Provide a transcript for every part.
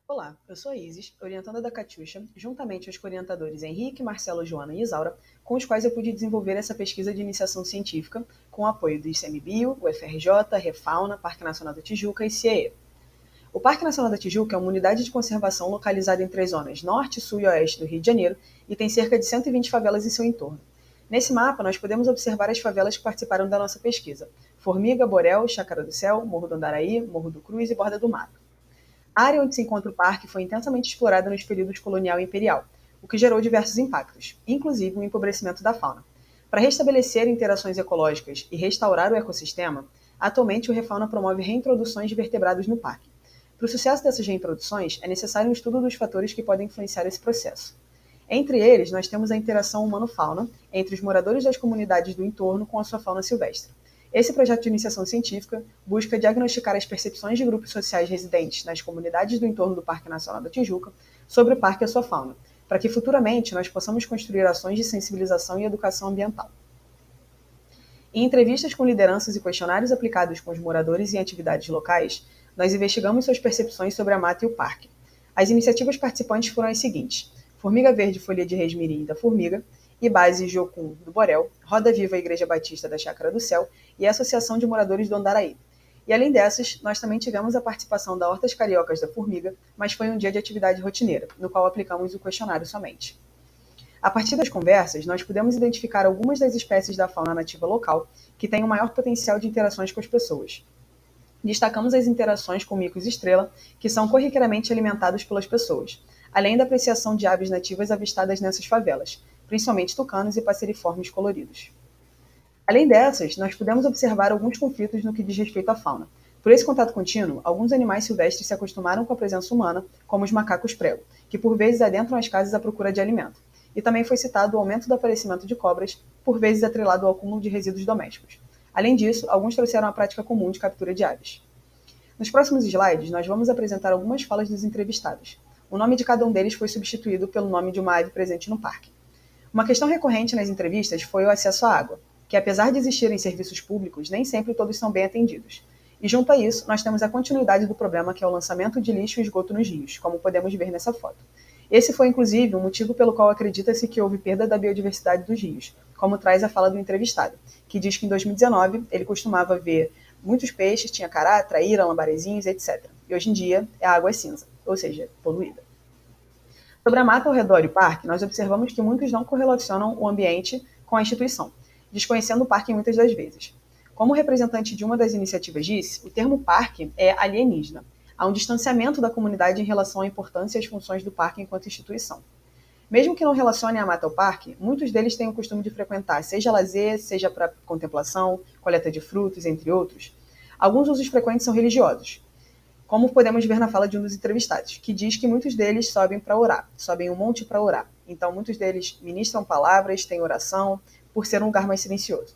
Olá, eu sou a Isis, orientanda da Catiuxa, juntamente aos orientadores Henrique, Marcelo, Joana e Isaura, com os quais eu pude desenvolver essa pesquisa de iniciação científica, com o apoio do ICMBio, o FRJ, Refauna, Parque Nacional da Tijuca e CIEE. O Parque Nacional da Tijuca é uma unidade de conservação localizada em 3 zonas norte, sul e oeste do Rio de Janeiro e tem cerca de 120 favelas em seu entorno. Nesse mapa, nós podemos observar as favelas que participaram da nossa pesquisa: Formiga, Borel, Chácara do Céu, Morro do Andaraí, Morro do Cruz e Borda do Mato. A área onde se encontra o parque foi intensamente explorada nos períodos colonial e imperial, o que gerou diversos impactos, inclusive o empobrecimento da fauna. Para restabelecer interações ecológicas e restaurar o ecossistema, atualmente o Refauna promove reintroduções de vertebrados no parque. Para o sucesso dessas reintroduções, é necessário um estudo dos fatores que podem influenciar esse processo. Entre eles, nós temos a interação humano-fauna entre os moradores das comunidades do entorno com a sua fauna silvestre. Esse projeto de iniciação científica busca diagnosticar as percepções de grupos sociais residentes nas comunidades do entorno do Parque Nacional da Tijuca sobre o parque e a sua fauna, para que futuramente nós possamos construir ações de sensibilização e educação ambiental. Em entrevistas com lideranças e questionários aplicados com os moradores em atividades locais, nós investigamos suas percepções sobre a mata e o parque. As iniciativas participantes foram as seguintes: Formiga Verde Folha de Resmirim da Formiga, Ibase Jocum do Borel, Roda Viva Igreja Batista da Chácara do Céu e a Associação de Moradores do Andaraí. E além dessas, nós também tivemos a participação da Hortas Cariocas da Formiga, mas foi um dia de atividade rotineira, no qual aplicamos o questionário somente. A partir das conversas, nós pudemos identificar algumas das espécies da fauna nativa local que têm o maior potencial de interações com as pessoas. Destacamos as interações com micos estrela, que são corriqueiramente alimentados pelas pessoas, além da apreciação de aves nativas avistadas nessas favelas, principalmente tucanos e passeriformes coloridos. Além dessas, nós pudemos observar alguns conflitos no que diz respeito à fauna. Por esse contato contínuo, alguns animais silvestres se acostumaram com a presença humana, como os macacos prego, que por vezes adentram as casas à procura de alimento. E também foi citado o aumento do aparecimento de cobras, por vezes atrelado ao acúmulo de resíduos domésticos. Além disso, alguns trouxeram a prática comum de captura de aves. Nos próximos slides, nós vamos apresentar algumas falas dos entrevistados. O nome de cada um deles foi substituído pelo nome de uma ave presente no parque. Uma questão recorrente nas entrevistas foi o acesso à água, que apesar de existirem serviços públicos, nem sempre todos são bem atendidos. E junto a isso, nós temos a continuidade do problema, que é o lançamento de lixo e esgoto nos rios, como podemos ver nessa foto. Esse foi, inclusive, um motivo pelo qual acredita-se que houve perda da biodiversidade dos rios, como traz a fala do entrevistado, que diz que em 2019 ele costumava ver muitos peixes, tinha cará, traíra, lambarezinhos, etc. E hoje em dia a água é cinza, ou seja, poluída. Sobre a mata ao redor do parque, nós observamos que muitos não correlacionam o ambiente com a instituição, desconhecendo o parque muitas das vezes. Como o representante de uma das iniciativas disse, o termo parque é alienígena. Há um distanciamento da comunidade em relação à importância e às funções do parque enquanto instituição. Mesmo que não relacionem a mata ao parque, muitos deles têm o costume de frequentar, seja lazer, seja para contemplação, coleta de frutos, entre outros. Alguns usos frequentes são religiosos, como podemos ver na fala de um dos entrevistados, que diz que muitos deles sobem para orar, sobem um monte para orar. Então, muitos deles ministram palavras, têm oração, por ser um lugar mais silencioso.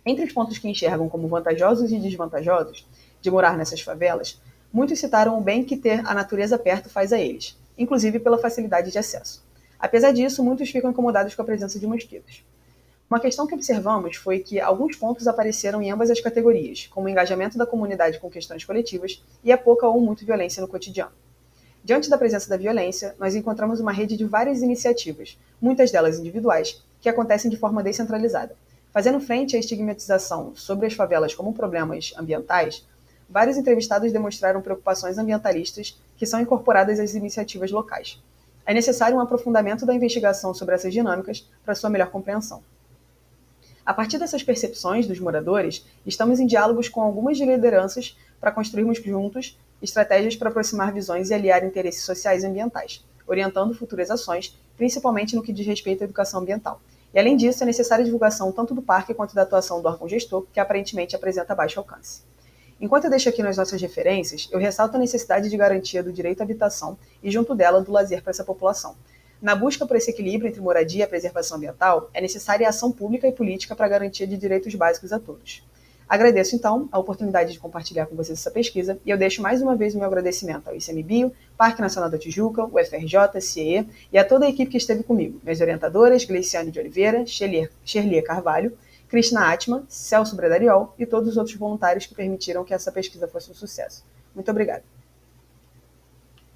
Entre os pontos que enxergam como vantajosos e desvantajosos de morar nessas favelas, muitos citaram o bem que ter a natureza perto faz a eles, inclusive pela facilidade de acesso. Apesar disso, muitos ficam incomodados com a presença de mosquitos. Uma questão que observamos foi que alguns pontos apareceram em ambas as categorias, como o engajamento da comunidade com questões coletivas e a pouca ou muito violência no cotidiano. Diante da presença da violência, nós encontramos uma rede de várias iniciativas, muitas delas individuais, que acontecem de forma descentralizada. Fazendo frente à estigmatização sobre as favelas como problemas ambientais, vários entrevistados demonstraram preocupações ambientalistas que são incorporadas às iniciativas locais. É necessário um aprofundamento da investigação sobre essas dinâmicas para sua melhor compreensão. A partir dessas percepções dos moradores, estamos em diálogos com algumas lideranças para construirmos juntos estratégias para aproximar visões e aliar interesses sociais e ambientais, orientando futuras ações, principalmente no que diz respeito à educação ambiental. E, além disso, é necessária a divulgação tanto do parque quanto da atuação do órgão gestor, que aparentemente apresenta baixo alcance. Enquanto eu deixo aqui nas nossas referências, eu ressalto a necessidade de garantia do direito à habitação e, junto dela, do lazer para essa população. Na busca por esse equilíbrio entre moradia e preservação ambiental, é necessária a ação pública e política para a garantia de direitos básicos a todos. Agradeço, então, a oportunidade de compartilhar com vocês essa pesquisa e eu deixo mais uma vez o meu agradecimento ao ICMBio, Parque Nacional da Tijuca, o FRJ, CIEE e a toda a equipe que esteve comigo, minhas orientadoras, Gleiciane de Oliveira, Sherlia Carvalho, Krishna Atman, Celso Bredariol e todos os outros voluntários que permitiram que essa pesquisa fosse um sucesso. Muito obrigada.